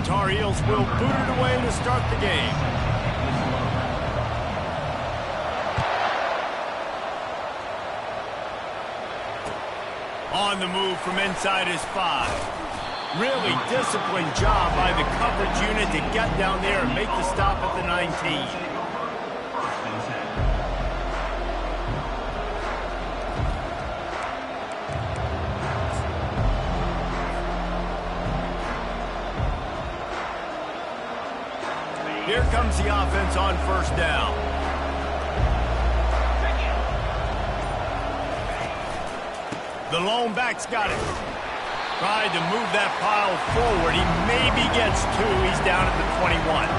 the Tar Heels will boot it away to start the game. On the move from inside his 5. Really disciplined job by the coverage unit to get down there and make the stop at the 19. Here comes the offense on first down. The lone back's got it. Tried to move that pile forward. He maybe gets 2. He's down at the 21.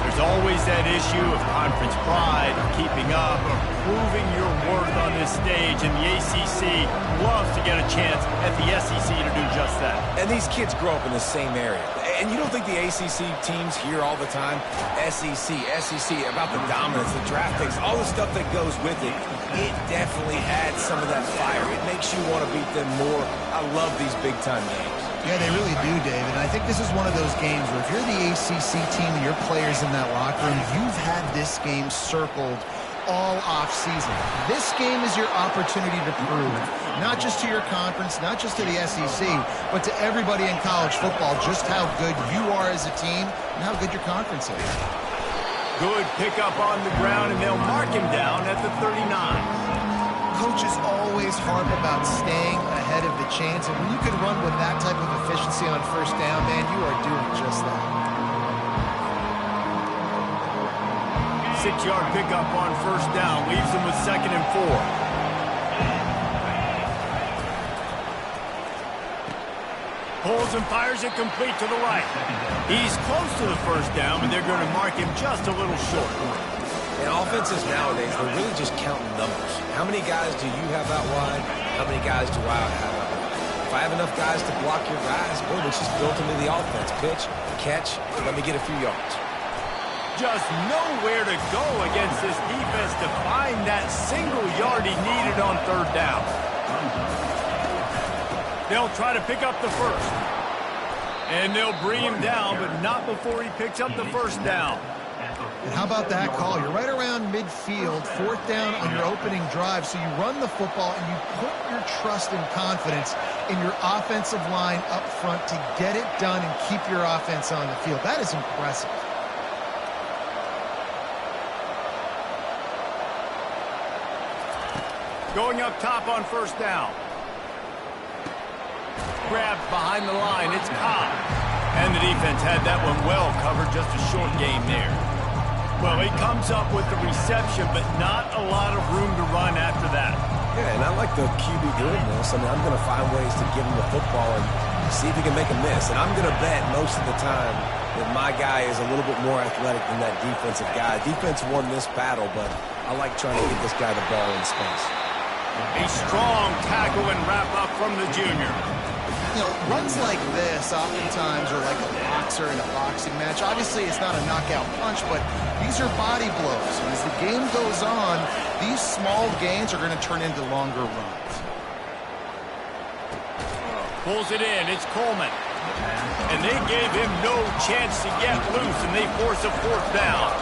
There's always that issue of conference pride, keeping up, or proving your worth on this stage, and the ACC loves to get a chance at the SEC to do just that. And these kids grow up in the same area. And you don't think the ACC teams hear all the time, SEC, about the dominance, the draft picks, all the stuff that goes with it. It definitely adds some of that fire. It makes you want to beat them more. I love these big-time games. Yeah, they really do, David. And I think this is one of those games where if you're the ACC team and your players in that locker room, you've had this game circled all off-season. This game is your opportunity to prove, not just to your conference, not just to the SEC, but to everybody in college football, just how good you are as a team and how good your conference is. Good pickup on the ground, and they'll mark him down at the 39. Coaches always harp about staying ahead of the chains, and when you can run with that type of efficiency on first down, man, you are doing just that. 6-yard pickup on first down, leaves him with 2nd and 4. Pulls and fires it complete to the right. He's close to the first down, but they're going to mark him just a little short. And offenses nowadays, they're really just counting numbers. How many guys do you have out wide? How many guys do I have out wide? If I have enough guys to block your guys, boom, it's just built into the offense. Pitch, catch, let me get a few yards. Just nowhere to go against this defense to find that single yard he needed on 3rd down. They'll try to pick up the first. And they'll bring him down, but not before he picks up the first down. And how about that call? You're right around midfield, 4th down on your opening drive, so you run the football and you put your trust and confidence in your offensive line up front to get it done and keep your offense on the field. That is impressive. Going up top on first down. Grabbed behind the line, it's Cobb. And the defense had that one well covered, just a short game there. Well, he comes up with the reception, but not a lot of room to run after that. Yeah, and I like the QB doing this. I mean, I'm going to find ways to give him the football and see if he can make a miss. And I'm going to bet most of the time that my guy is a little bit more athletic than that defensive guy. Defense won this battle, but I like trying to get this guy the ball in space. A strong tackle and wrap up from the junior. You know, runs like this oftentimes are like a boxer in a boxing match. Obviously, it's not a knockout punch, but these are body blows. And as the game goes on, these small gains are going to turn into longer runs. Pulls it in. It's Coleman. And they gave him no chance to get loose, and they force a 4th down.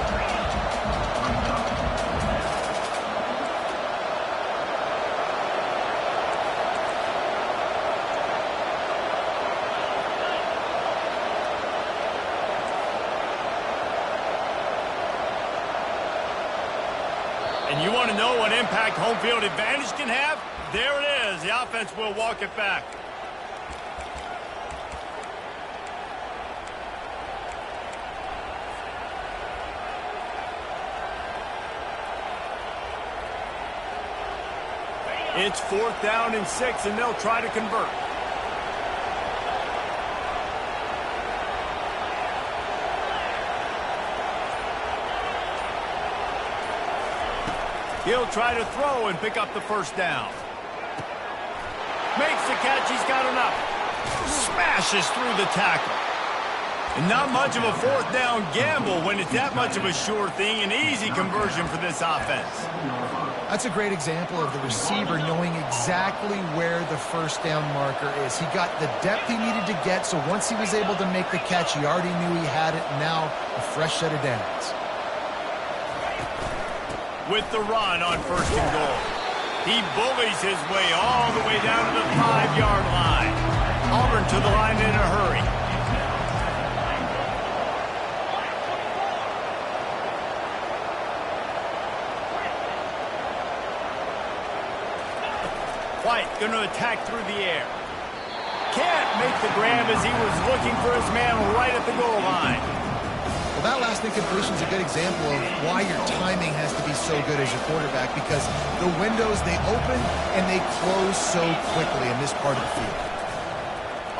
And you want to know what impact home field advantage can have? There it is. The offense will walk it back. It's 4th down and 6, and they'll try to convert. He'll try to throw and pick up the first down. Makes the catch. He's got enough. Smashes through the tackle. And not much of a 4th down gamble when it's that much of a sure thing. An easy conversion for this offense. That's a great example of the receiver knowing exactly where the first down marker is. He got the depth he needed to get, so once he was able to make the catch, he already knew he had it, and now a fresh set of downs. With the run on first and goal. He bullies his way all the way down to the 5-yard line. Auburn to the line in a hurry. White going to attack through the air. Can't make the grab as he was looking for his man right at the goal line. Well, that last incompletion is a good example of why your timing has to be so good as your quarterback, because the windows, they open and they close so quickly in this part of the field.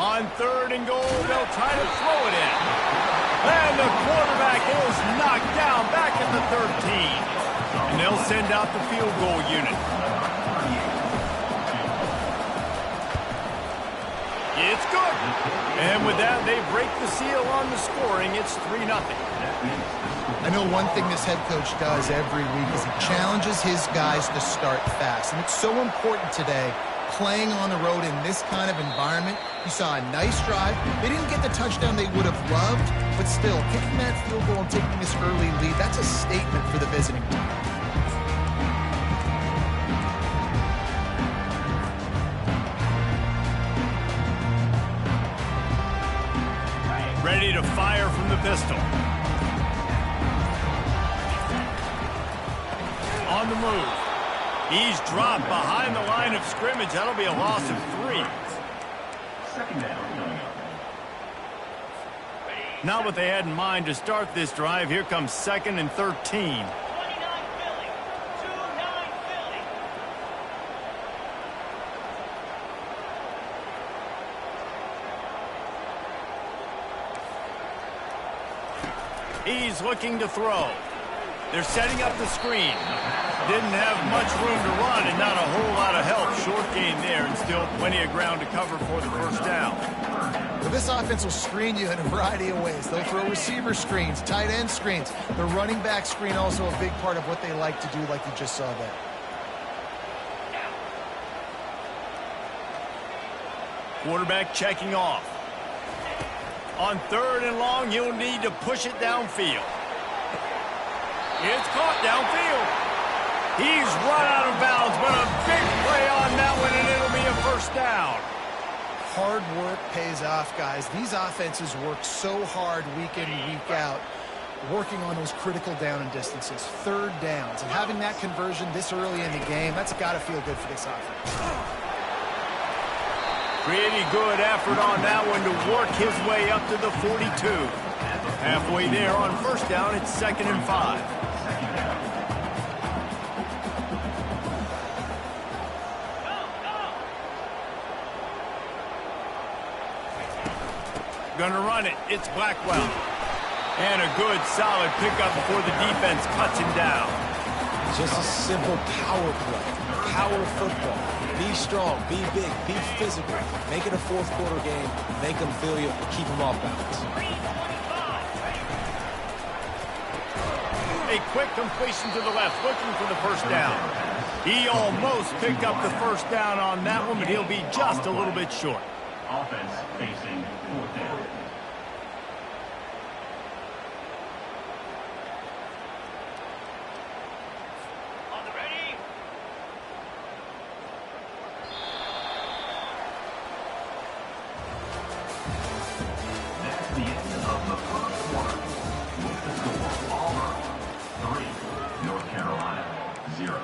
On third and goal, they'll try to throw it in. And the quarterback is knocked down back at the 13. And they'll send out the field goal unit. It's good. And with that, they break the seal on the scoring. It's 3-0. I know one thing this head coach does every week is he challenges his guys to start fast. And it's so important today, playing on the road in this kind of environment. You saw a nice drive. They didn't get the touchdown they would have loved, but still, kicking that field goal and taking this early lead, that's a statement for the visiting team. Ready to fire from the pistol. On the move. He's dropped behind the line of scrimmage. That'll be a loss of 3. Second down. Not what they had in mind to start this drive. Here comes 2nd and 13. He's looking to throw. They're setting up the screen. Didn't have much room to run and not a whole lot of help. Short gain there and still plenty of ground to cover for the first down. Well, this offense will screen you in a variety of ways. They'll throw receiver screens, tight end screens. The running back screen also a big part of what they like to do, like you just saw there. Quarterback checking off. On third and long, you'll need to push it downfield. It's caught downfield. He's run out of bounds, but a big play on that one, and it'll be a first down. Hard work pays off, guys. These offenses work so hard week in and week out, working on those critical down and distances, third downs, and having that conversion this early in the game, that's got to feel good for this offense. Pretty good effort on that one to work his way up to the 42. Halfway there on first down, it's 2nd and 5. Gonna run it. It's Blackwell. And a good, solid pickup before the defense cuts him down. Just a simple power play. Power football. Be strong, be big, be physical. Make it a fourth quarter game. Make them feel you, keep them off balance. A quick completion to the left, looking for the first down. He almost picked up the first down on that one, but he'll be just a little bit short. Offense facing 4th down. The end of the first quarter. With the score, Auburn 3, North Carolina 0.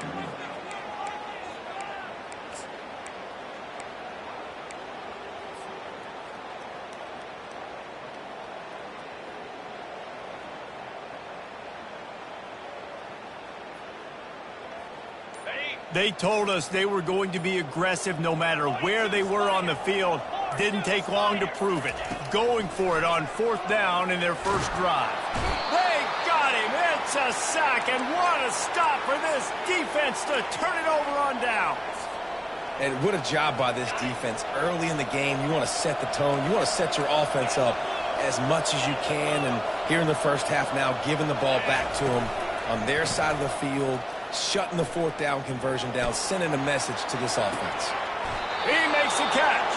They told us they were going to be aggressive no matter where they were on the field. Didn't take long to prove it. Going for it on 4th down in their first drive. They got him. It's a sack, and what a stop for this defense to turn it over on downs. And what a job by this defense. Early in the game, you want to set the tone. You want to set your offense up as much as you can. And here in the first half now, giving the ball back to them on their side of the field, shutting the fourth down conversion down, sending a message to this offense. He makes the catch.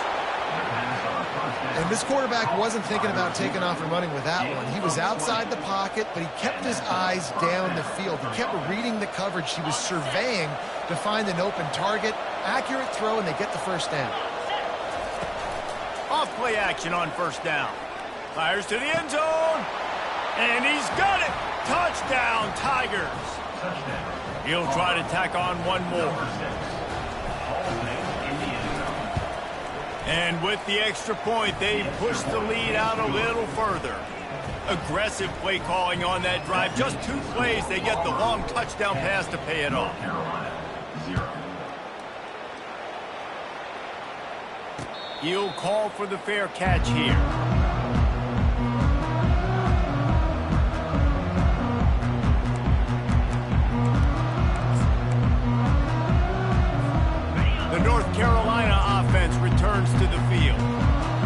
And this quarterback wasn't thinking about taking off and running with that one. He was outside the pocket, but he kept his eyes down the field. He kept reading the coverage. He was surveying to find an open target. Accurate throw, and they get the first down. Off play action on first down. Fires to the end zone. And he's got it. Touchdown, Tigers. He'll try to tack on one more. And with the extra point, they push the lead out a little further. Aggressive play calling on that drive. Just 2 plays, they get the long touchdown pass to pay it off. He'll call for the fair catch here. The North Carolina offense returns to the field.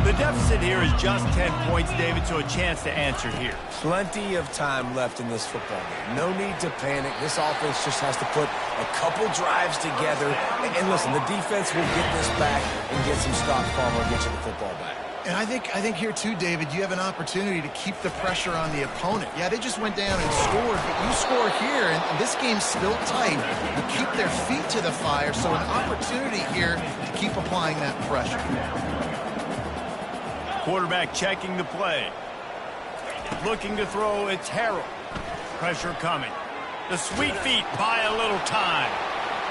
The deficit here is just 10 points, David, so a chance to answer here. Plenty of time left in this football game. No need to panic. This offense just has to put a couple drives together. And listen, the defense will get this back and get some stops, Palmer, and get you the football back. And I think here too, David, you have an opportunity to keep the pressure on the opponent. Yeah, they just went down and scored, but you score here, and this game's still tight. You keep their feet to the fire, so an opportunity here to keep applying that pressure. Quarterback checking the play. Looking to throw, it's Harrell. Pressure coming. The sweet feet buy a little time.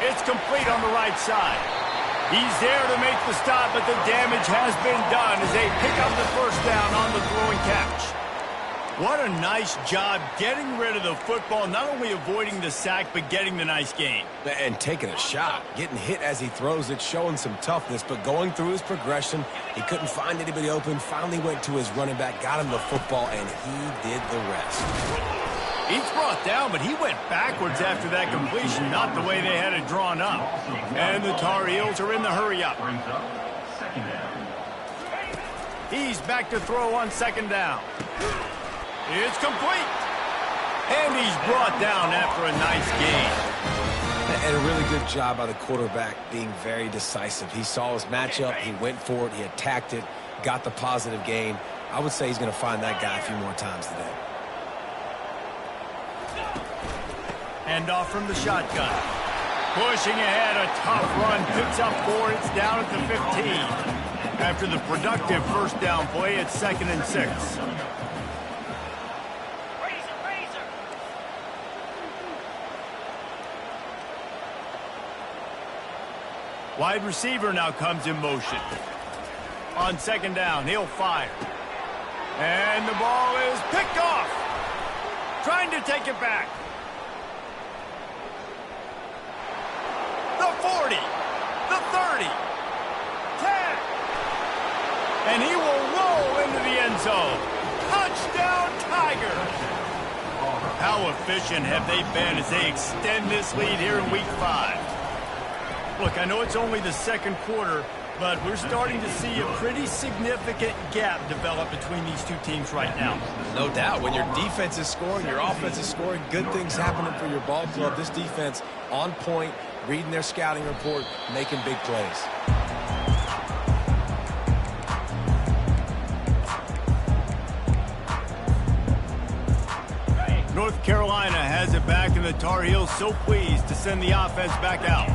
It's complete on the right side. He's there to make the stop, but the damage has been done as they pick up the first down on the throwing catch. What a nice job getting rid of the football, not only avoiding the sack, but getting the nice gain. And taking a shot, getting hit as he throws it, showing some toughness, but going through his progression, he couldn't find anybody open, finally went to his running back, got him the football, and he did the rest. He's brought down, but he went backwards after that completion, not the way they had it drawn up. And the Tar Heels are in the hurry-up. He's back to throw on second down. It's complete. And he's brought down after a nice gain. And a really good job by the quarterback being very decisive. He saw his matchup, he went for it, he attacked it, got the positive gain. I would say he's going to find that guy a few more times today. Hand off from the shotgun. Pushing ahead, a tough run, picks up 4, it's down at the 15. After the productive first down play, it's 2nd and 6. Wide receiver now comes in motion. On second down, he'll fire. And the ball is picked off. Trying to take it back. The 40, the 30, 10. And he will roll into the end zone. Touchdown, Tigers. How efficient have they been as they extend this lead here in Week 5? Look, I know it's only the second quarter, but we're starting to see a pretty significant gap develop between these two teams right now. No doubt. When your defense is scoring, your offense is scoring, good things happening for your ball club. This defense on point, reading their scouting report, making big plays. North Carolina has it back, and the Tar Heels so pleased to send the offense back out.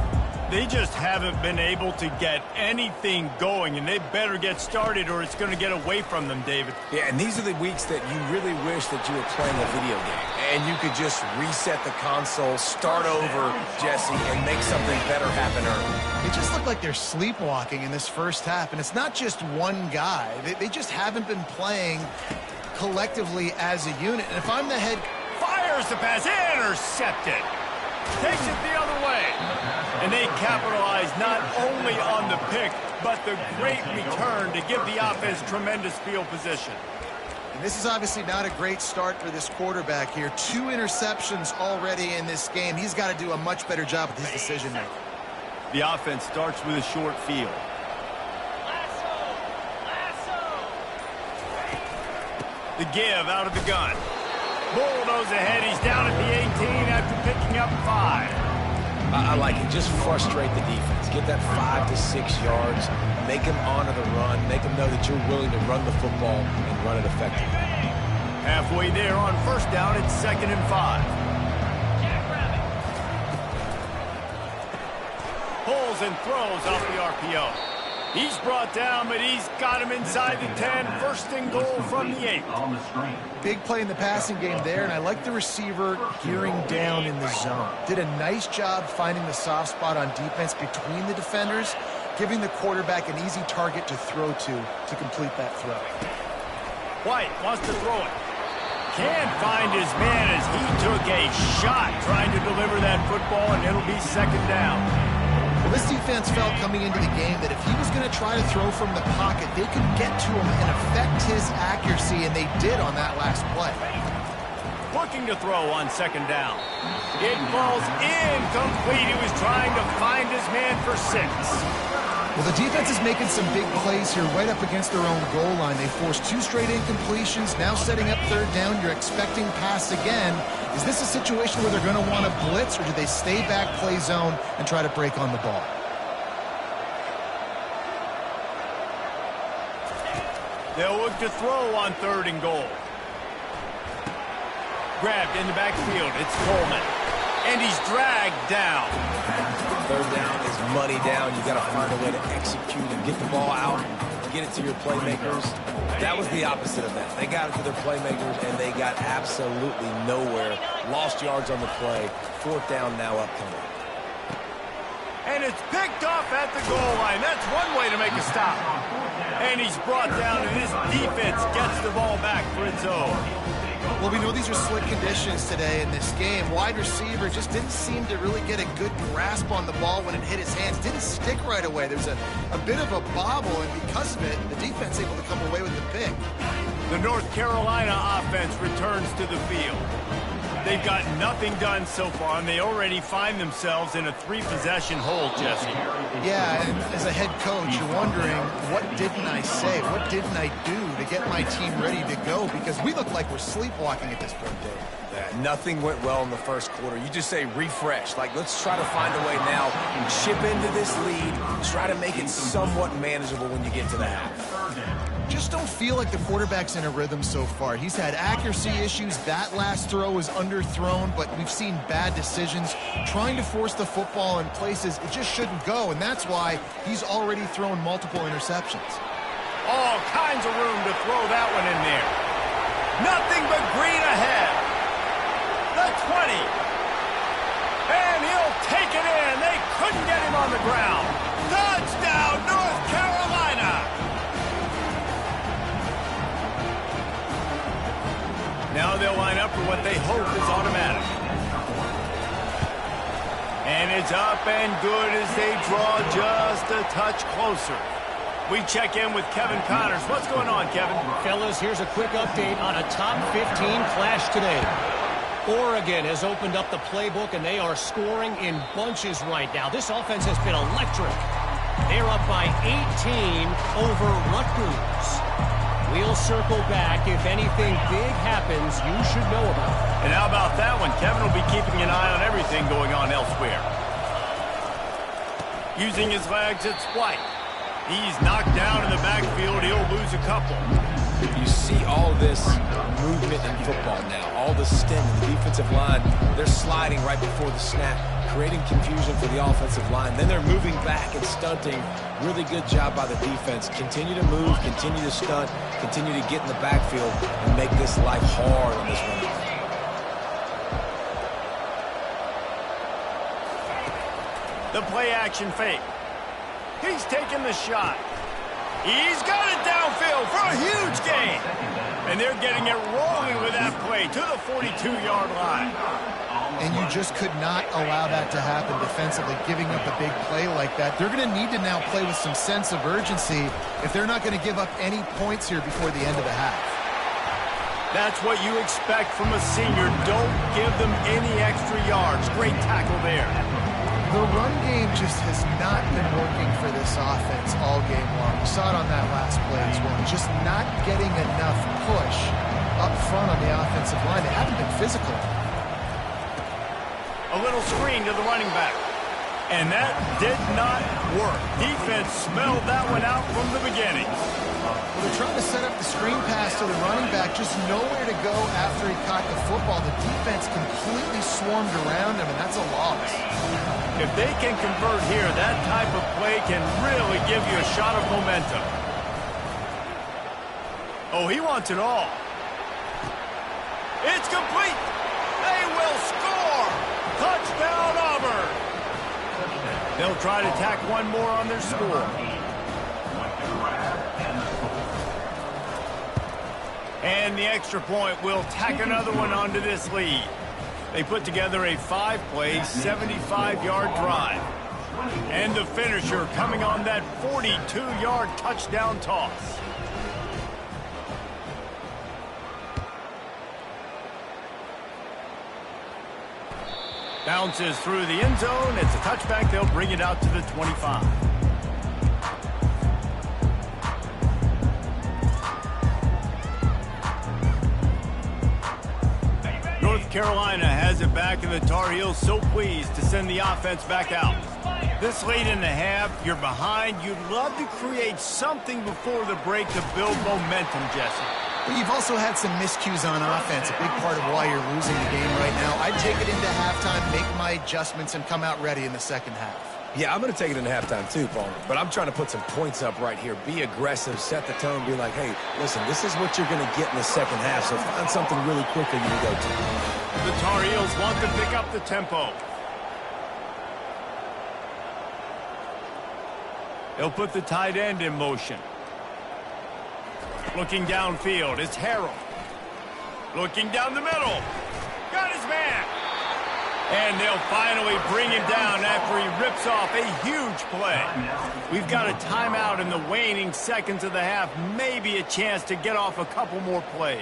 They just haven't been able to get anything going, and they better get started or it's going to get away from them, David. Yeah, and these are the weeks that you really wish that you were playing a video game. And you could just reset the console, start over, Jesse, and make something better happen early. It just looked like they're sleepwalking in this first half, and it's not just one guy. They just haven't been playing collectively as a unit. And if I'm the head... Fires the pass, intercepted. Takes it the other way. And they capitalize not only on the pick, but the great return to give the offense tremendous field position. And this is obviously not a great start for this quarterback here. 2 interceptions already in this game. He's got to do a much better job with his decision-making. The offense starts with a short field. The give out of the gun. Bulldoze ahead. He's down at the 18 after picking up 5. I like it. Just frustrate the defense. Get that 5 to 6 yards. Make them honor the run. Make them know that you're willing to run the football and run it effectively. Halfway there on first down, it's 2nd and 5. Pulls and throws off the RPO. He's brought down, but he's got him inside the 10. 1st and goal from the 8. On the screen. Big play in the passing game there, and I like the receiver gearing down in the zone. Did a nice job finding the soft spot on defense between the defenders, giving the quarterback an easy target to throw to complete that throw. White wants to throw it. Can't find his man as he took a shot trying to deliver that football, and it'll be 2nd down. Well, this defense felt coming into the game that if he was going to try to throw from the pocket, they could get to him and affect his accuracy, and they did on that last play. Looking to throw on 2nd down. It falls incomplete. He was trying to find his man for 6. Well, the defense is making some big plays here right up against their own goal line. They forced 2 straight incompletions, now setting up 3rd down. You're expecting pass again. Is this a situation where they're going to want to blitz, or do they stay back, play zone, and try to break on the ball? They'll look to throw on 3rd and goal. Grabbed in the backfield. It's Coleman. And he's dragged down. 3rd down is money down. You got to find a way to execute and get the ball out, get it to your playmakers. That was the opposite of that. They got it to their playmakers, and they got absolutely nowhere. Lost yards on the play. 4th down now upcoming. And it's picked off at the goal line. That's one way to make a stop. And he's brought down, and his defense gets the ball back for its own. Well, we know these are slick conditions today in this game. Wide receiver just didn't seem to really get a good grasp on the ball when it hit his hands. Didn't stick right away. There's a bit of a bobble, and because of it, the defense able to come away with the pick. The North Carolina offense returns to the field. They've got nothing done so far, and they already find themselves in a 3-possession hole, Jesse. Yeah, and as a head coach, you're wondering, what didn't I say? What didn't I do to get my team ready to go? Because we look like we're sleepwalking at this point, Dave. Yeah, nothing went well in the 1st quarter. You just say refresh. Like, let's try to find a way now. Chip into this lead. Try to make it somewhat manageable when you get to the half. Just don't feel like the quarterback's in a rhythm so far. He's had accuracy issues. That last throw was underthrown, but we've seen bad decisions. Trying to force the football in places it just shouldn't go, and that's why he's already thrown multiple interceptions. All kinds of room to throw that one in there. Nothing but green ahead. The 20. And he'll take it in. They couldn't get him on the ground. Touchdown, North Carolina. Now they'll line up for what they hope is automatic. And it's up and good as they draw just a touch closer. We check in with Kevin Connors. What's going on, Kevin? Fellas, here's a quick update on a top 15 clash today. Oregon has opened up the playbook, and they are scoring in bunches right now. This offense has been electric. They're up by 18 over Rutgers. We'll circle back. If anything big happens, you should know about it. And how about that one? Kevin will be keeping an eye on everything going on elsewhere. Using his legs, it's White. He's knocked down in the backfield. He'll lose a couple. You see all this movement in football now. All the stem, the defensive line, they're sliding right before the snap, creating confusion for the offensive line. Then they're moving back and stunting. Really good job by the defense. Continue to move, continue to stunt, continue to get in the backfield and make this life hard on this running back. The play action fake. He's taking the shot. He's got it downfield for a huge gain. And they're getting it rolling with that play to the 42-yard line. And you just could not allow that to happen defensively, giving up a big play like that. They're going to need to now play with some sense of urgency if they're not going to give up any points here before the end of the half. That's what you expect from a senior. Don't give them any extra yards. Great tackle there. The run game just has not been working for this offense all game long. We saw it on that last play as well. Just not getting enough push up front on the offensive line. They haven't been physical. A little screen to the running back. And that did not work. Defense smelled that one out from the beginning. Well, they're trying to set up the screen pass to the running back, just nowhere to go after he caught the football. The defense completely swarmed around him, and that's a loss. If they can convert here, that type of play can really give you a shot of momentum. Oh, he wants it all. It's complete. They will score. Touchdown, Auburn. They'll try to tack one more on their score. And the extra point will tack another one onto this lead. They put together a 5-play, 75-yard drive. And the finisher coming on that 42-yard touchdown toss. Bounces through the end zone. It's a touchback. They'll bring it out to the 25. North Carolina has it back, and the Tar Heels so pleased to send the offense back out. This late in the half, you're behind. You'd love to create something before the break to build momentum, Jesse. But you've also had some miscues on offense, a big part of why you're losing the game right now. I'd take it into halftime, make my adjustments, and come out ready in the second half. Yeah, I'm going to take it into halftime too, Paul. But I'm trying to put some points up right here. Be aggressive, set the tone, be like, hey, listen, this is what you're going to get in the second half, so find something really quick that you can go to. The Tar Heels want to pick up the tempo. They'll put the tight end in motion. Looking downfield, it's Harrell. Looking down the middle. Got his man. And they'll finally bring him down after he rips off a huge play. We've got a timeout in the waning seconds of the half. Maybe a chance to get off a couple more plays.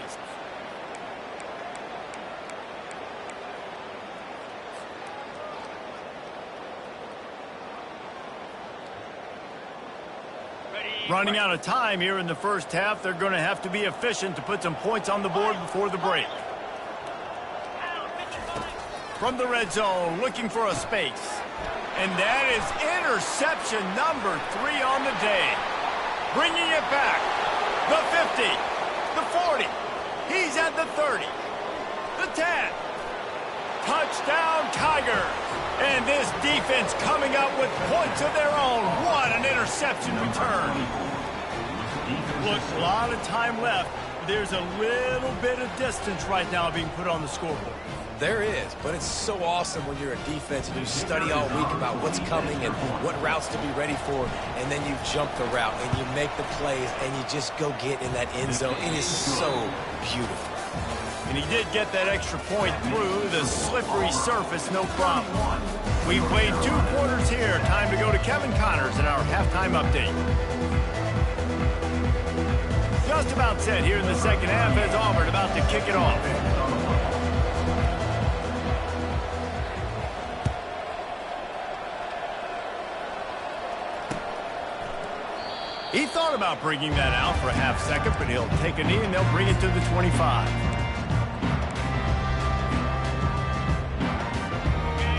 Running out of time here in the first half. They're going to have to be efficient to put some points on the board before the break. From the red zone, looking for a space. And that is interception number 3 on the day. Bringing it back. The 50. The 40. He's at the 30. The 10. Touchdown, Tigers. And this defense coming up with points of their own. What an interception return. Look, a lot of time left. There's a little bit of distance right now being put on the scoreboard. There is, but it's so awesome when you're a defense and you study all week about what's coming and what routes to be ready for, and then you jump the route and you make the plays and you just go get in that end zone. It is so beautiful. And he did get that extra point through the slippery surface, no problem. We've played 2 quarters here. Time to go to Kevin Connors in our halftime update. Just about set here in the second half as Auburn about to kick it off. He thought about bringing that out for a half second, but he'll take a knee and they'll bring it to the 25.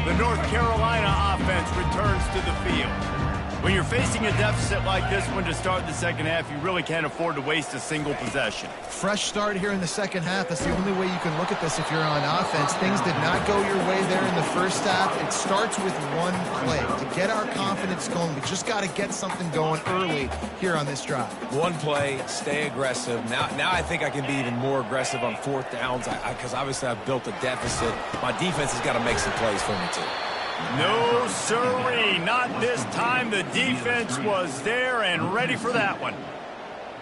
The North Carolina offense returns to the field. When you're facing a deficit like this one to start the second half, you really can't afford to waste a single possession. Fresh start here in the second half. That's the only way you can look at this if you're on offense. Things did not go your way there in the first half. It starts with one play. To get our confidence going, we just got to get something going early here on this drive. One play, stay aggressive. Now I think I can be even more aggressive on 4th downs because obviously I've built a deficit. My defense has got to make some plays for me too. No, sirree, not this time. The defense was there and ready for that one.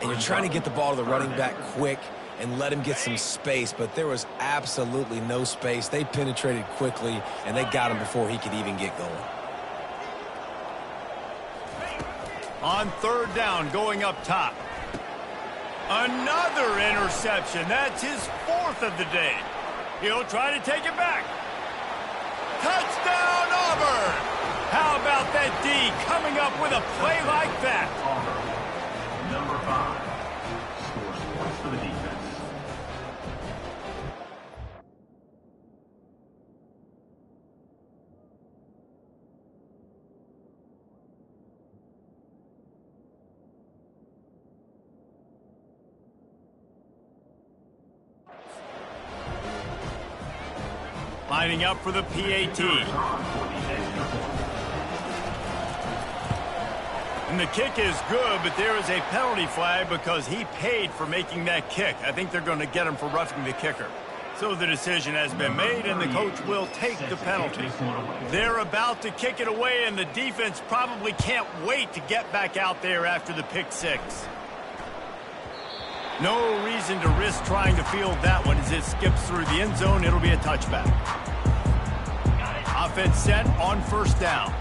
And you're trying to get the ball to the running back quick and let him get some space, but there was absolutely no space. They penetrated quickly, and they got him before he could even get going. On 3rd down, going up top. Another interception. That's his 4th of the day. He'll try to take it back. Touchdown, Auburn! How about that D coming up with a play like that? Auburn, number 5, scores points for the defense. Lining up for the PAT. And the kick is good, but there is a penalty flag because he paid for making that kick. I think they're going to get him for roughing the kicker. So the decision has been made, and the coach will take the penalty. They're about to kick it away, and the defense probably can't wait to get back out there after the pick six. No reason to risk trying to field that one as it skips through the end zone. It'll be a touchback. Offense set on first down.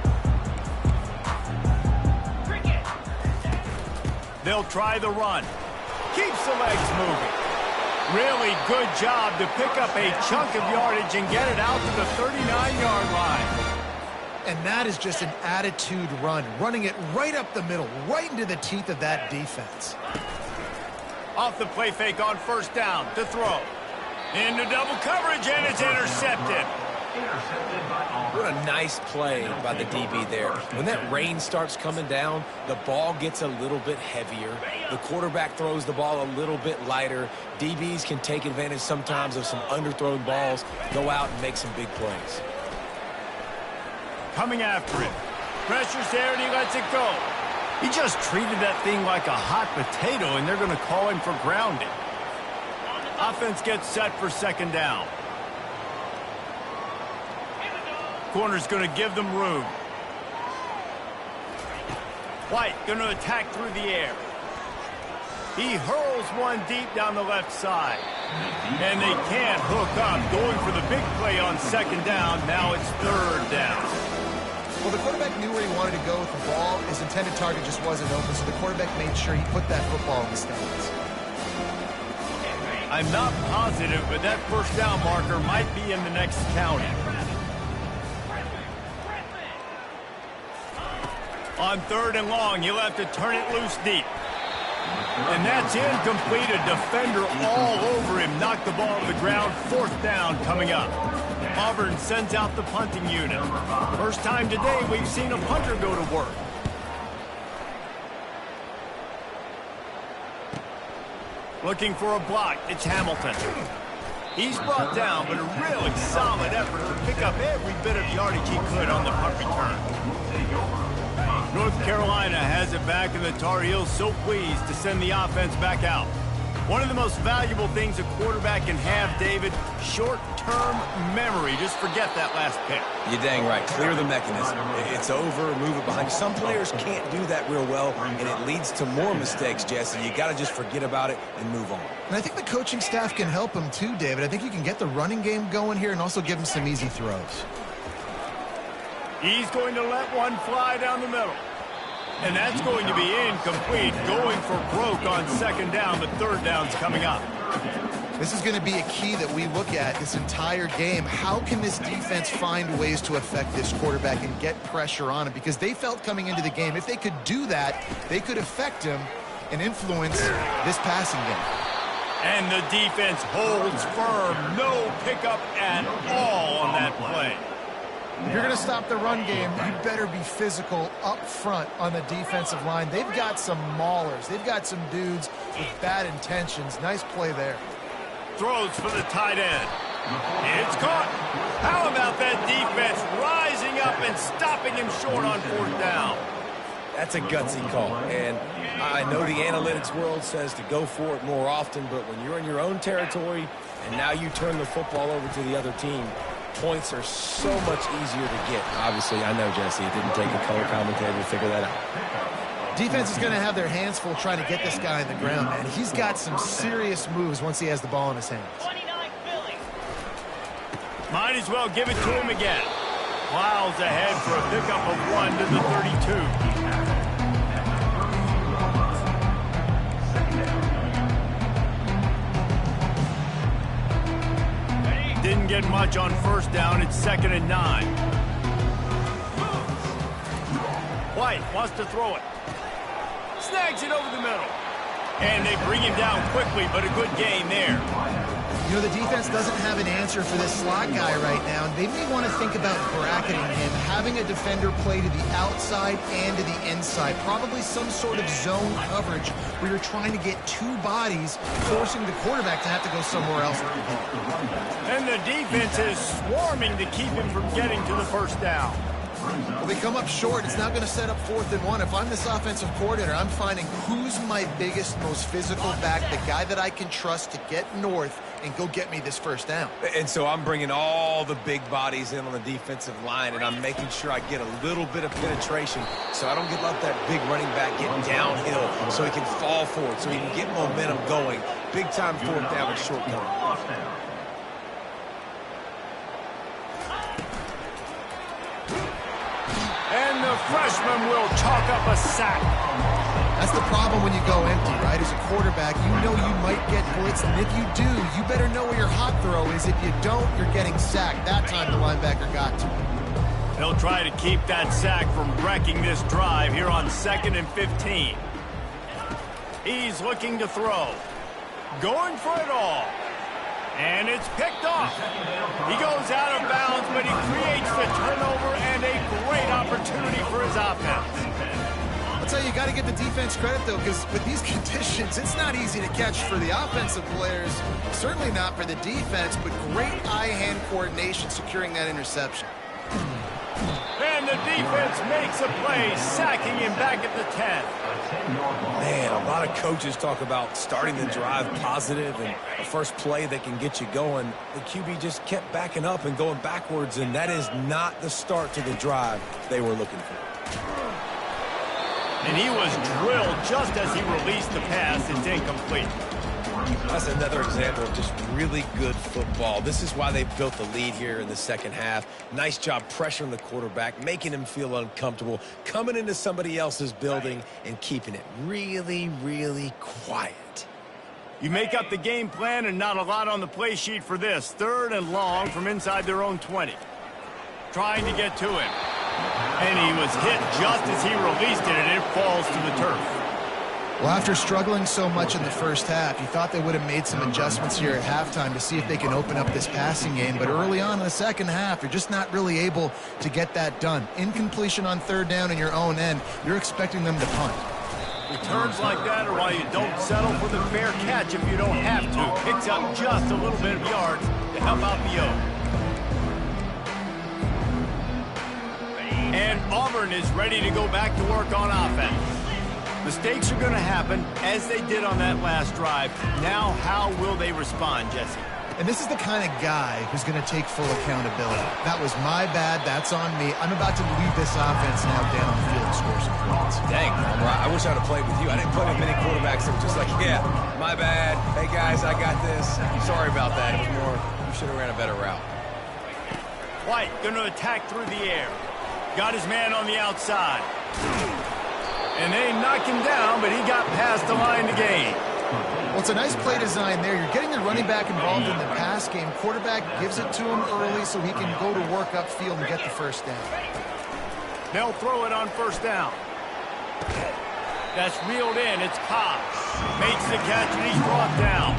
They'll try the run. Keeps the legs moving. Really good job to pick up a chunk of yardage and get it out to the 39-yard line. And that is just an attitude run, running it right up the middle, right into the teeth of that defense. Off the play fake on first down to throw. Into double coverage, and it's intercepted. What a nice play by the DB there. When that rain starts coming down, the ball gets a little bit heavier. The quarterback throws the ball a little bit lighter. DBs can take advantage sometimes of some underthrown balls, go out and make some big plays. Coming after it. Pressure's there, and he lets it go. He just treated that thing like a hot potato, and they're going to call him for grounding. Offense gets set for second down. Corner's going to give them room. White going to attack through the air. He hurls one deep down the left side. And they can't hook up. Going for the big play on second down. Now it's third down. Well, the quarterback knew where he wanted to go with the ball. His intended target just wasn't open, so the quarterback made sure he put that football in the stands. I'm not positive, but that first down marker might be in the next county. On third and long, he'll have to turn it loose deep. And that's incomplete. A defender all over him. Knocked the ball to the ground. Fourth down coming up. Auburn sends out the punting unit. First time today we've seen a punter go to work. Looking for a block. It's Hamilton. He's brought down, but a really solid effort to pick up every bit of yardage he could on the punt return. North Carolina has it back, and the Tar Heels so pleased to send the offense back out. One of the most valuable things a quarterback can have, David, short-term memory. Just forget that last pick. You're dang right. Clear the mechanism. It's over, move it behind you. Some players can't do that real well, and it leads to more mistakes, Jesse. You got to just forget about it and move on. And I think the coaching staff can help him too, David. I think you can get the running game going here and also give him some easy throws. He's going to let one fly down the middle. And that's going to be incomplete. Going for broke on second down. The third down's coming up. This is going to be a key that we look at this entire game. How can this defense find ways to affect this quarterback and get pressure on him? Because they felt coming into the game, if they could do that, they could affect him and influence this passing game. And the defense holds firm. No pickup at all on that play. If you're going to stop the run game, you better be physical up front on the defensive line. They've got some maulers. They've got some dudes with bad intentions. Nice play there. Throws for the tight end. It's caught. How about that defense rising up and stopping him short on fourth down? That's a gutsy call. And I know the analytics world says to go for it more often, but when you're in your own territory and now you turn the football over to the other team, points are so much easier to get. Obviously, I know, Jesse, it didn't take a color commentator to figure that out. Defense is going to have their hands full trying to get this guy on the ground, man. He's got some serious moves once he has the ball in his hands. Might as well give it to him again. Miles ahead for a pickup of 1 to the 32. Didn't get much on first down. It's 2nd and 9. White wants to throw it. Snags it over the middle. And they bring him down quickly, but a good gain there. You know, the defense doesn't have an answer for this slot guy right now, and they may want to think about bracketing him, having a defender play to the outside and to the inside. Probably some sort of zone coverage where you're trying to get two bodies, forcing the quarterback to have to go somewhere else. And the defense is swarming to keep him from getting to the first down. Well, they come up short. It's now going to set up 4th and 1. If I'm this offensive coordinator, I'm finding who's my biggest, most physical back, the guy that I can trust to get north and go get me this first down. And so I'm bringing all the big bodies in on the defensive line, and I'm making sure I get a little bit of penetration so I don't let that big running back get downhill so he can fall forward, so he can get momentum going. Big-time 4th down and short coverage. And the freshman will chalk up a sack. That's the problem when you go empty, right? As a quarterback, you know you might get blitzed, and if you do, you better know where your hot throw is. If you don't, you're getting sacked. That time the linebacker got to him. They'll try to keep that sack from wrecking this drive here on 2nd and 15. He's looking to throw. Going for it all. And it's picked off. He goes out of bounds, but he creates the turnover and a great opportunity for his offense. I'll tell you, you got to give the defense credit, though, because with these conditions, it's not easy to catch for the offensive players. Certainly not for the defense, but great eye-hand coordination securing that interception. And the defense makes a play, sacking him back at the 10. Man, a lot of coaches talk about starting the drive positive and a first play that can get you going. The QB just kept backing up and going backwards, and that is not the start to the drive they were looking for. And he was drilled just as he released the pass. It's incomplete. That's another example of just really good football. This is why they built the lead here in the second half. Nice job pressuring the quarterback, making him feel uncomfortable, coming into somebody else's building and keeping it really, really quiet. You make up the game plan and not a lot on the play sheet for this. 3rd and long from inside their own 20. Trying to get to him. And he was hit just as he released it, and it falls to the turf. Well, after struggling so much in the first half, you thought they would have made some adjustments here at halftime to see if they can open up this passing game. But early on in the second half, you're just not really able to get that done. Incompletion on 3rd down in your own end, you're expecting them to punt. Returns like that are why you don't settle for the fair catch if you don't have to. Picks up just a little bit of yards to help out the O. And Auburn is ready to go back to work on offense. Mistakes are going to happen, as they did on that last drive. Now, how will they respond, Jesse? And this is the kind of guy who's going to take full accountability. That was my bad. That's on me. I'm about to lead this offense now down the field and score some points. Dang, I wish I would have played with you. I didn't play with many quarterbacks that were just like, yeah, my bad. Hey, guys, I got this. Sorry about that. It was more, you should have ran a better route. White going to attack through the air. Got his man on the outside. And they knocked him down, but he got past the line to gain. Well, it's a nice play design there. You're getting the running back involved in the pass game. Quarterback gives it to him early so he can go to work upfield and get the first down. They'll throw it on 1st down. That's reeled in. It's Cobb. Makes the catch, and he's brought down.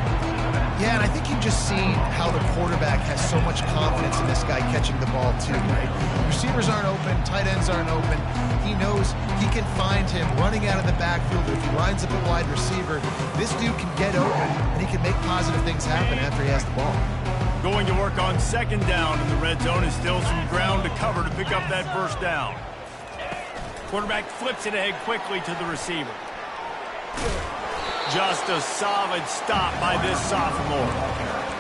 Yeah, and I think you've just seen how the quarterback has so much confidence in this guy catching the ball too, right? Receivers aren't open, tight ends aren't open. He knows he can find him running out of the backfield. If he lines up a wide receiver, this dude can get open, and he can make positive things happen after he has the ball. Going to work on 2nd down in the red zone, is still some ground to cover to pick up that 1st down. Quarterback flips it ahead quickly to the receiver. Just a solid stop by this sophomore.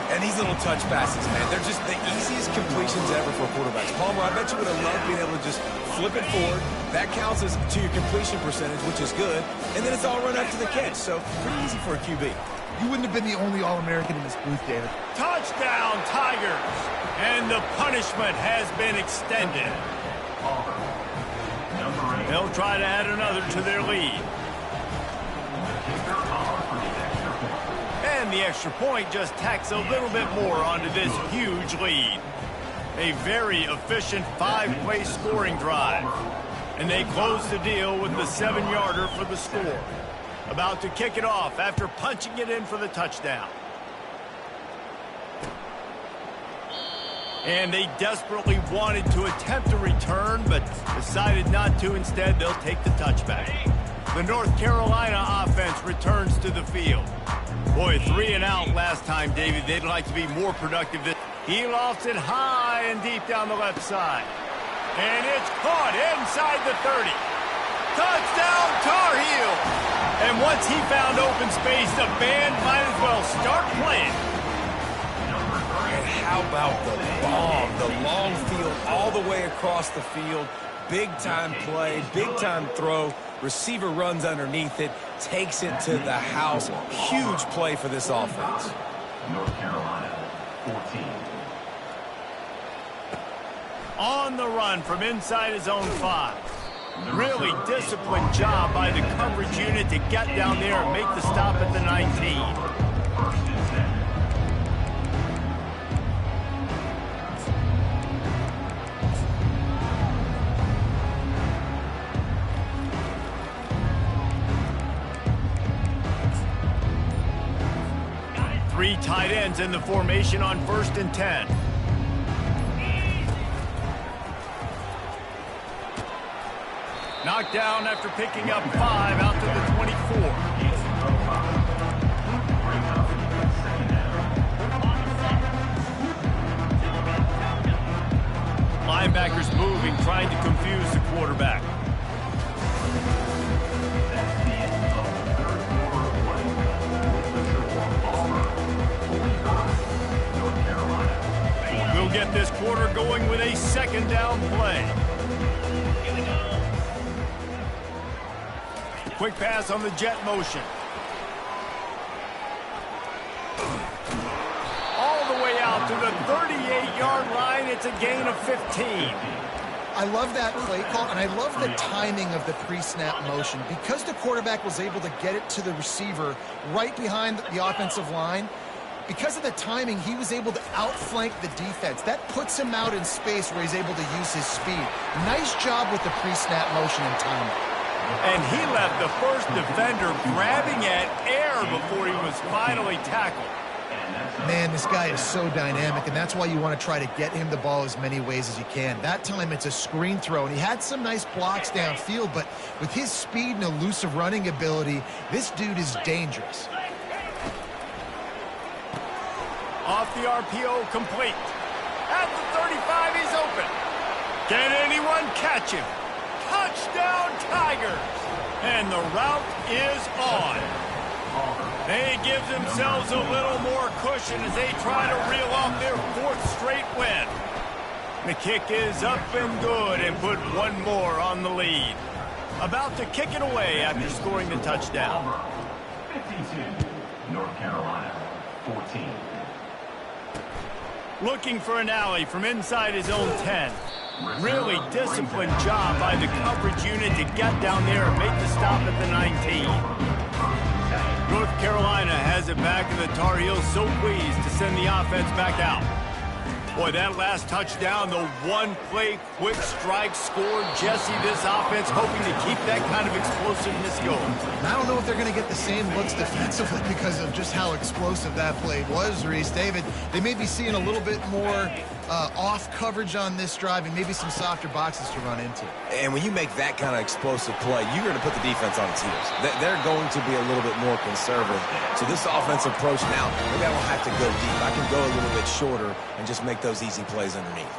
And these little touch passes, man, they're just the easiest completions ever for quarterbacks. Palmer, I bet you would have loved being able to just flip it forward. That counts as to your completion percentage, which is good. And then it's all run up to the catch, so pretty easy for a QB. You wouldn't have been the only All-American in this booth, David. Touchdown, Tigers! And the punishment has been extended. They'll try to add another to their lead. And the extra point just tacks a little bit more onto this huge lead. A very efficient 5-play scoring drive. And they close the deal with the 7-yarder for the score. About to kick it off after punching it in for the touchdown. And they desperately wanted to attempt a return, but decided not to. Instead, they'll take the touchback. The North Carolina offense returns to the field. Boy, 3 and out last time, David. They'd like to be more productive. He lofts it high and deep down the left side. And it's caught inside the 30. Touchdown, Tar Heels! And once he found open space, the band might as well start playing. And how about the bomb? The long field all the way across the field. Big-time play, big-time throw. Receiver runs underneath it, takes it to the house. Huge play for this offense. North Carolina, 14. On the run from inside his own 5. Really disciplined job by the coverage unit to get down there and make the stop at the 19. 3 tight ends in the formation on 1st and 10. Knocked down after picking up 5 out to the 24. Linebackers moving, trying to confuse the quarterback. We'll get this quarter going with a 2nd down play. Quick pass on the jet motion. All the way out to the 38-yard line. It's a gain of 15. I love that play call, and I love the timing of the pre-snap motion. Because the quarterback was able to get it to the receiver right behind the offensive line, because of the timing, he was able to outflank the defense. That puts him out in space where he's able to use his speed. Nice job with the pre-snap motion and timing. And he left the first defender grabbing at air before he was finally tackled. Man, this guy is so dynamic, and that's why you want to try to get him the ball as many ways as you can. That time, it's a screen throw, and he had some nice blocks downfield, but with his speed and elusive running ability, this dude is dangerous. Off the RPO, complete. At the 35, he's open. Can anyone catch him? Touchdown, Tigers! And the route is on. They give themselves a little more cushion as they try to reel off their 4th straight win. The kick is up and good and put one more on the lead. About to kick it away after scoring the touchdown. 52, North Carolina, 14. Looking for an alley from inside his own 10. Really disciplined job by the coverage unit to get down there and make the stop at the 19. North Carolina has it back, and the Tar Heels so pleased to send the offense back out. Boy, that last touchdown, the one-play quick strike score. Jesse, this offense hoping to keep that kind of explosiveness going. I don't know if they're going to get the same looks defensively because of just how explosive that play was, Reese. David, they may be seeing a little bit more off coverage on this drive and maybe some softer boxes to run into. And when you make that kind of explosive play, you're going to put the defense on its heels. They're going to be a little bit more conservative. So this offensive approach now, maybe I don't have to go deep. I can go a little bit shorter and just make those easy plays underneath.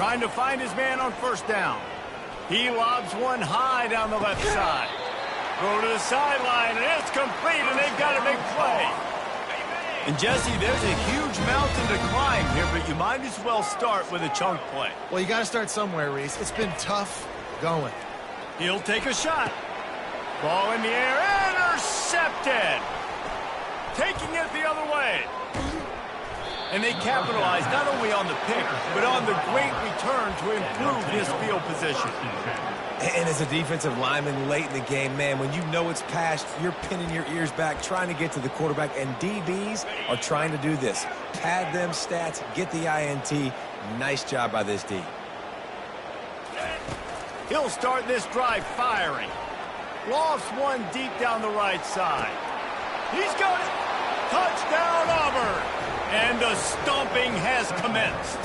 Trying to find his man on 1st down. He lobs one high down the left side. Throw to the sideline, and it's complete, and they've got a big play. And, Jesse, there's a huge mountain to climb here, but you might as well start with a chunk play. Well, you got to start somewhere, Reese. It's been tough going. He'll take a shot. Ball in the air, intercepted. Taking it the other way. And they capitalize not only on the pick, but on the great return to improve his field position. And as a defensive lineman late in the game, man, when you know it's past, you're pinning your ears back, trying to get to the quarterback, and DBs are trying to do this. Pad them stats, get the INT. Nice job by this D. He'll start this drive firing. Lofts one deep down the right side. He's got it. Touchdown, Auburn. And the stomping has commenced.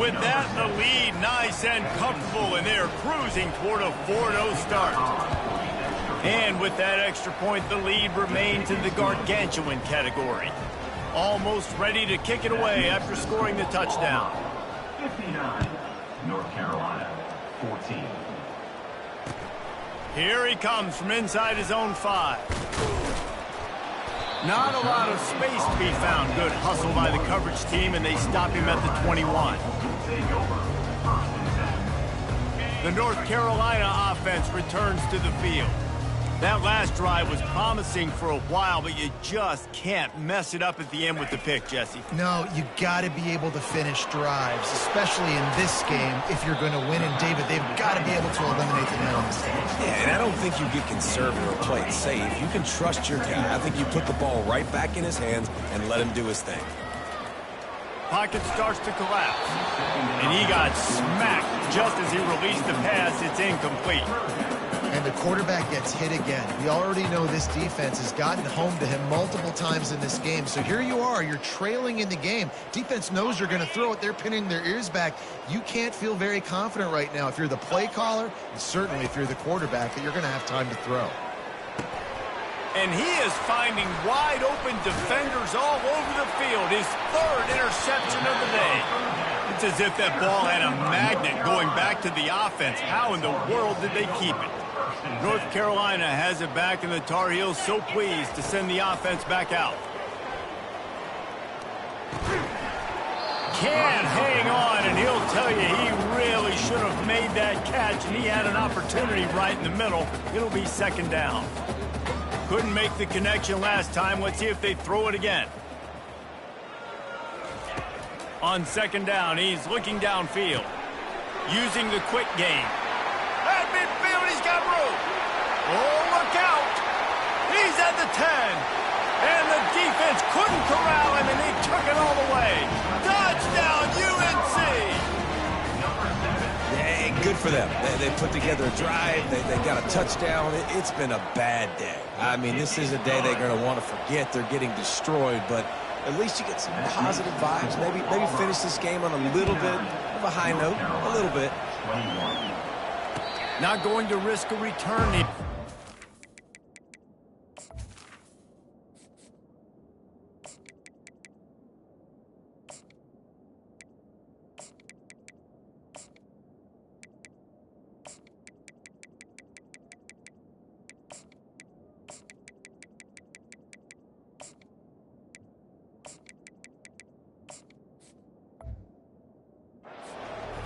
With that, the lead nice and comfortable, and they're cruising toward a 4-0 start. And with that extra point, the lead remains in the gargantuan category. Almost ready to kick it away after scoring the touchdown. 59, North Carolina, 14. Here he comes from inside his own 5. Not a lot of space to be found. Good hustle by the coverage team, and they stop him at the 21. The North Carolina offense returns to the field. That last drive was promising for a while, but you just can't mess it up at the end with the pick, Jesse. No, you got to be able to finish drives, especially in this game. If you're going to win, and David, they've got to be able to eliminate the mental mistakes. Yeah, and I don't think you get conservative or play it safe. You can trust your guy. I think you put the ball right back in his hands and let him do his thing. Pocket starts to collapse, and he got smacked just as he released the pass. It's incomplete. And the quarterback gets hit again. We already know this defense has gotten home to him multiple times in this game. So here you are, you're trailing in the game. Defense knows you're going to throw it. They're pinning their ears back. You can't feel very confident right now if you're the play caller, and certainly if you're the quarterback, that you're going to have time to throw. And he is finding wide open defenders all over the field. His 3rd interception of the day. It's as if that ball had a magnet going back to the offense. How in the world did they keep it? North Carolina has it back, and the Tar Heels so pleased to send the offense back out. Can't hang on, and he'll tell you he really should have made that catch, and he had an opportunity right in the middle. It'll be 2nd down. Couldn't make the connection last time. Let's see if they throw it again. On 2nd down, he's looking downfield, using the quick game. At midfield, he's got room. Oh, look out. He's at the 10. And the defense couldn't corral him, and they took it all the way. Touchdown, UNC. Yeah, good for them. They put together a drive. They got a touchdown. It's been a bad day. I mean, this is a day they're going to want to forget. They're getting destroyed, but at least you get some positive vibes. Maybe finish this game on a little bit of a high note. A little bit. Not going to risk a return.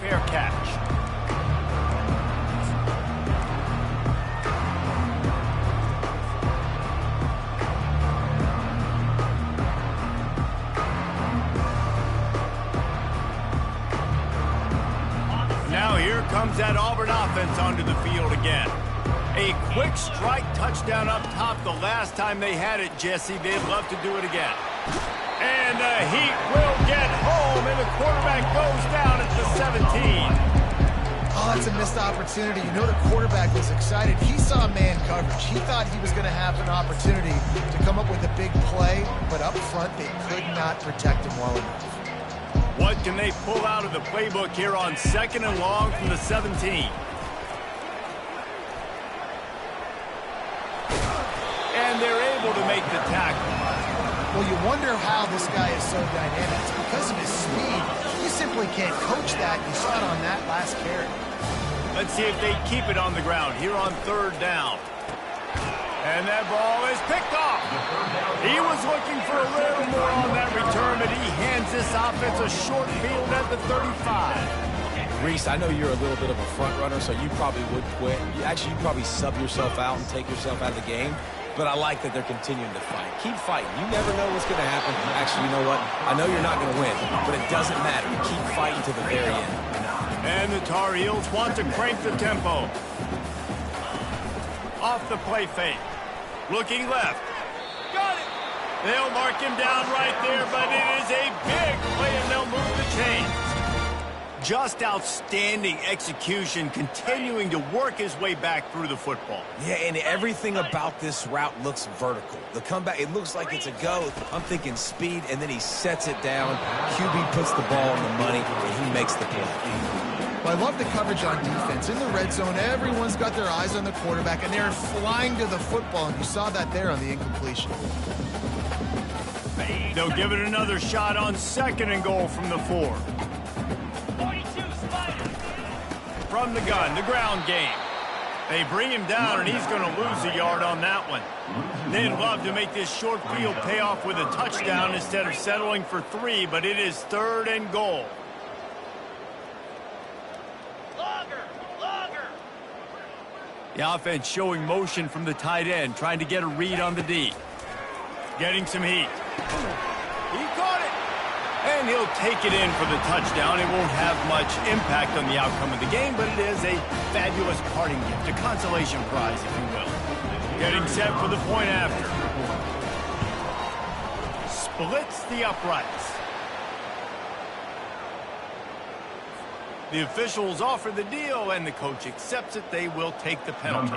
Fair catch. Now here comes that Auburn offense onto the field again. A quick strike touchdown up top the last time they had it, Jesse. They'd love to do it again. And the Heat will get home, and the quarterback goes down at the 17. Oh, that's a missed opportunity. You know the quarterback was excited. He saw man coverage. He thought he was going to have an opportunity to come up with a big play, but up front they could not protect him well enough. What can they pull out of the playbook here on 2nd and long from the 17? And they're able to make the tackle. Well, you wonder how this guy is so dynamic. It's because of his speed. You simply can't coach that. You saw it on that last carry. Let's see if they keep it on the ground here on 3rd down. And that ball is picked off. He was looking for a little more on that return, but he hands this offense a short field at the 35. Reese, I know you're a little bit of a front runner, so you probably would quit. You'd probably sub yourself out and take yourself out of the game. But I like that they're continuing to fight. Keep fighting. You never know what's going to happen. Actually, you know what? I know you're not going to win, but it doesn't matter. You keep fighting to the very end. And the Tar Heels want to crank the tempo. Off the play fake. Looking left. Got it. They'll mark him down right there, but it is a big play, and they'll move the chains. Just outstanding execution, continuing to work his way back through the football. Yeah, and everything about this route looks vertical. The comeback, it looks like it's a go. I'm thinking speed, and then he sets it down. QB puts the ball on the money, and he makes the play. Well, I love the coverage on defense. In the red zone, everyone's got their eyes on the quarterback, and they're flying to the football, and you saw that there on the incompletion. They'll give it another shot on 2nd and goal from the 4. From the gun, the ground game. They bring him down, and he's going to lose a yard on that one. They'd love to make this short field pay off with a touchdown instead of settling for 3, but it is 3rd and goal. The offense showing motion from the tight end, trying to get a read on the D. Getting some heat. He caught it. And he'll take it in for the touchdown. It won't have much impact on the outcome of the game, but it is a fabulous parting gift, a consolation prize, if you will. Getting set for the point after. Splits the uprights. The officials offer the deal, and the coach accepts it. They will take the penalty.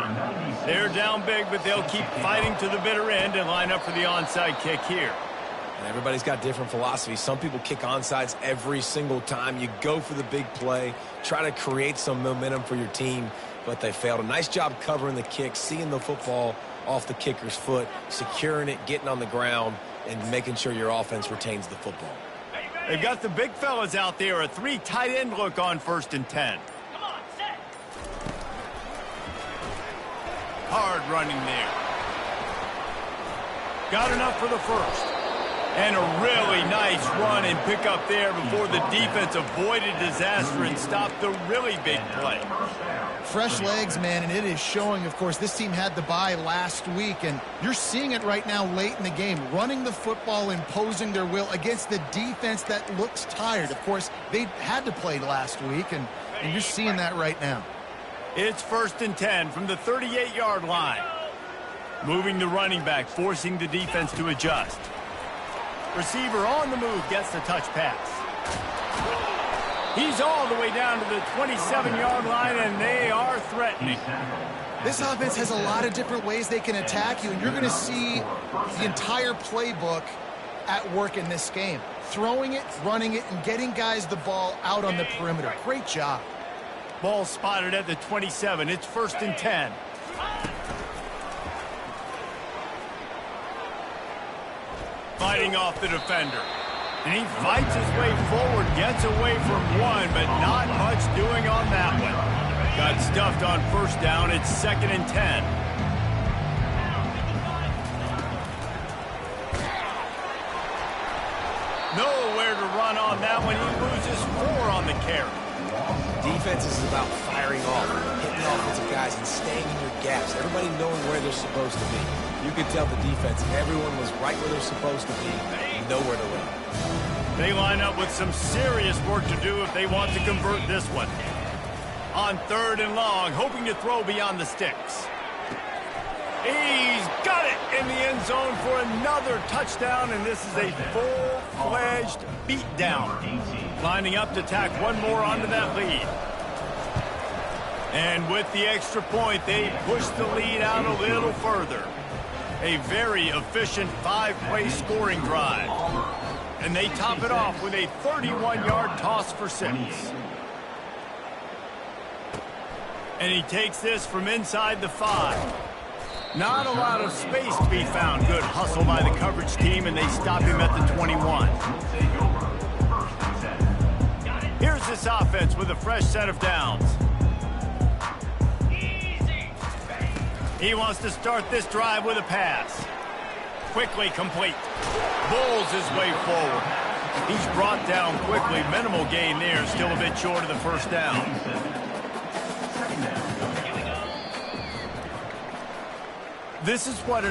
They're down big, but they'll keep fighting to the bitter end and line up for the onside kick here. And everybody's got different philosophies. Some people kick onside every single time. You go for the big play, try to create some momentum for your team, but they failed. A nice job covering the kick, seeing the football off the kicker's foot, securing it, getting on the ground, and making sure your offense retains the football. They've got the big fellas out there. A 3 tight end look on 1st and 10. Come on, set. Hard running there. Got enough for the 1st. And a really nice run and pick up there before the defense avoided disaster and stopped the really big play. Fresh legs, man, and it is showing, of course, this team had the bye last week, and you're seeing it right now late in the game, running the football, imposing their will against the defense that looks tired. Of course, they had to play last week, and you're seeing that right now. It's 1st and 10 from the 38-yard line. Moving the running back, forcing the defense to adjust. Receiver on the move gets the touch pass. He's all the way down to the 27-yard line, and they are threatening. This offense has a lot of different ways they can attack you, and you're going to see the entire playbook at work in this game. Throwing it, running it, and getting guys the ball out on the perimeter. Great job. Ball spotted at the 27. It's 1st and 10. Fighting off the defender. And he fights his way forward, gets away from one, but not much doing on that one. Got stuffed on 1st down. It's 2nd and 10. Nowhere to run on that one. He loses 4 on the carry. Defense is about firing off, hitting offensive guys, and staying in your gaps. Everybody knowing where they're supposed to be. You could tell the defense, everyone was right where they're supposed to be, nowhere to run. They line up with some serious work to do if they want to convert this one. On 3rd and long, hoping to throw beyond the sticks. He's got it in the end zone for another touchdown, and this is a full-fledged beatdown. Lining up to tack one more onto that lead. And with the extra point, they push the lead out a little further. A very efficient 5-play scoring drive. And they top it off with a 31-yard toss for 6. And he takes this from inside the 5. Not a lot of space to be found. Good hustle by the coverage team, and they stop him at the 21. Here's this offense with a fresh set of downs. He wants to start this drive with a pass. Quickly complete. Bulls his way forward. He's brought down quickly. Minimal gain there. Still a bit short of the 1st down. This is what